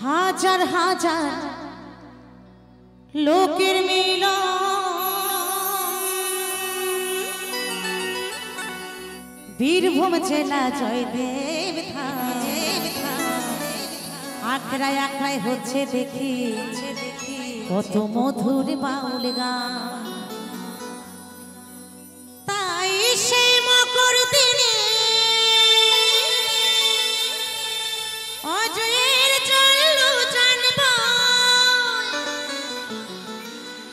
হাজার হাজার লোকের মিলন বীরভূম জেলা জয়দেব আখড়ায় আখড়ায় হচ্ছে দেখি কত মধুর বাউল গান। তাই সেই মকর দিনে অজয়ের চলু জানবা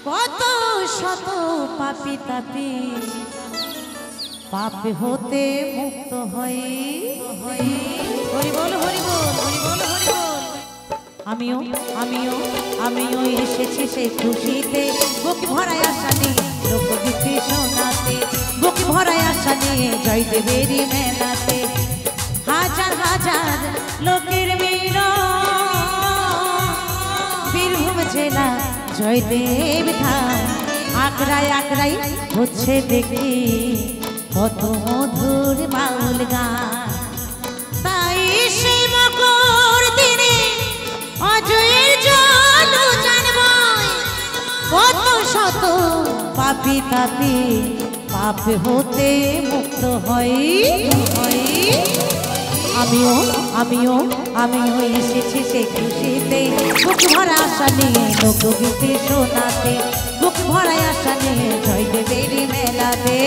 কত শত পাপি তাপি পাপ হতে মুক্ত হয়ে হরি বল হরি বল হরি বল হরি বল। আমিও আমিও আমিও এসেছি সেই খুশিতে বুক ভরায় আশা নিয়ে লোকগীতি শোনাতে বুক ভরায় আশা নিয়ে জয়দেবেরই মেলাতে হাজার হাজার লোকের মিলন বীরভূম জেলা জয়দেব ধাম আখড়ায় আখড়ায় হচ্ছে দেখি কত মধুর বাউল গান। তাই সেই মকর দিনে অজয়ের জলু জানবা কত শত পাপি তাপি পাপ হতে মুক্ত হয়। আমিও আমিও আমিও এসেছি সেই খুশিতে বুক ভরা আশা নিয়ে লোকগীতি শোনাতে বুক ভরা আশা নিয়ে জয়দেবেরই মেলাতে।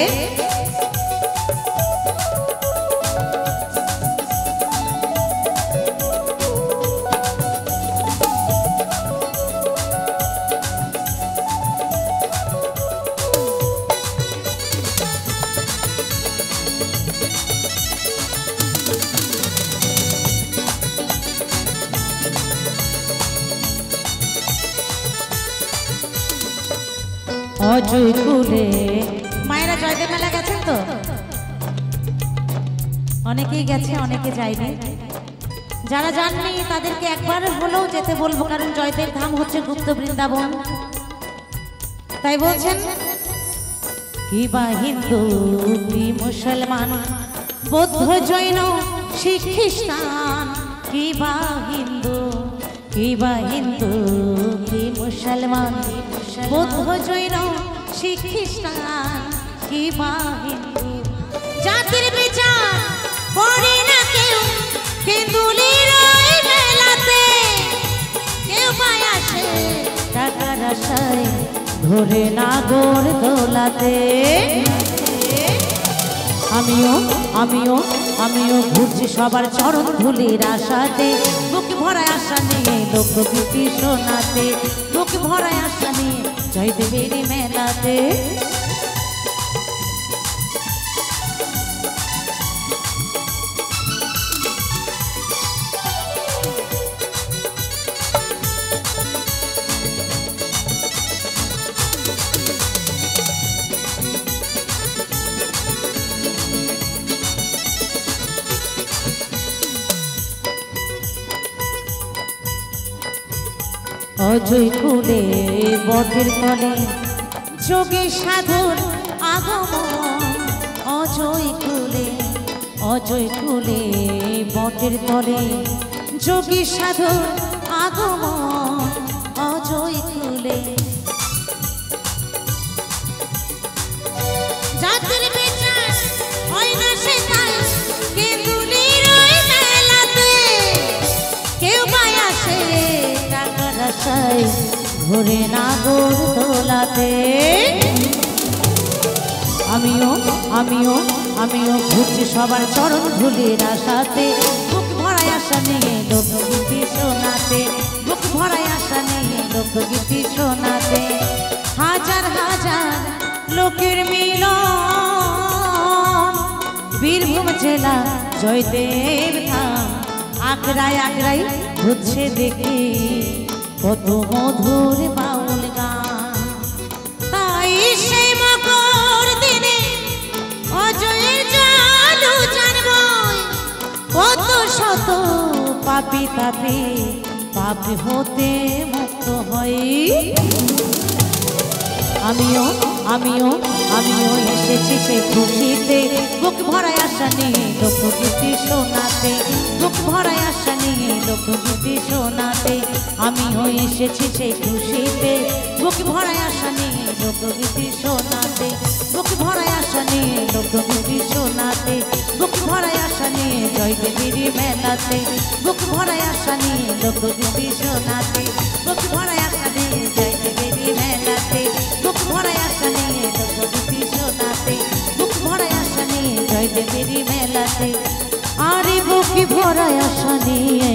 অজয় কুলে মায়েরা জয়দেব মেলা গেছেন তো? অনেকেই গেছে অনেকে যায়নি। যারা যাননি তাদেরকে একবার হলেও যেতে বলবো, কারণ জয়দেব ধাম হচ্ছে গুপ্ত বৃন্দাবন। তাই বলছেন কি বা হিন্দু কি মুসলমান বৌদ্ধ জৈন শিখ খ্রিস্টান কি বা হিন্দু কি মুসলমান বৌদ্ধ জৈন শিখ খ্রিস্টান কি বা হিন্দু জাতির বিচার করে না কেউ হিন্দুলির ওই মেলাতে কেউ পায় আসে টাকার আশায় ধরে নাগর দোলাতে। আমিও আমিও আমিও ঘুরছি সবার চরণ ধুলির আশাতে বুক ভরায় আশা নিয়ে লোকগীতি শোনাতে বুক ভরায় আশা নিয়ে জয়দেবেরই মেলাতে। অজয় কুলে বটের তলে যোগী সাধুর আগমন অজয় কুলে বটের তলে যোগী সাধুর আগমন অজয় কুলে জাতির বিচার হয় না সে তাই হিন্দুলির ওই মেলাতে কেউ পায় আসে টাকার আশায় ঘুরে নাগর দোলাতে। আমিও আমিও আমিও ঘুরছি সবার চরণ ধুলির আশাতে বুক ভরায় আশা নিয়ে লোকগীতি শোনাতে বুক ভরায় আশা নিয়ে লোকগীতি শোনাতে হাজার হাজার লোকের মিলন বীরভূম জেলা জয়দেব ধাম আখড়ায় আখড়ায় হচ্ছে দেখি কত মধুর বাউল গান। তাই সেই মকর দিনে অজয়ের জলু জানবা কত শত পাপি তাপি পাপ হতে মুক্ত হয়। আমিও আমিও আমিও এসেছি সেই খুশিতে বুক ভরায় আশা আশা নিয়ে লোকগীতি শোনাতে, বুক ভরায় আশা নিয়ে লোকগীতি শোনাতে, আমিও এসেছি সেই খুশিতে, বুক ভরায় আশা নিয়ে লোকগীতি শোনাতে, বুক ভরায় আশা নিয়ে লোকগীতি শোনাতে, বুক ভরায় আশা নিয়ে জয়দেবীর মেলাতে, বুক ভরায় আশা নিয়ে লোকগীতি শোনাতে, বুক ভরায় আশা নিয়ে জয়দেবীর মেলাতে, বুক ভরায় আশা নিয়ে লোকগীতি শোনাতে, বুক ভরায় আশা নিয়ে জয়দেবীর মেলাতে, আরে বুক ভরায় আশা নিয়ে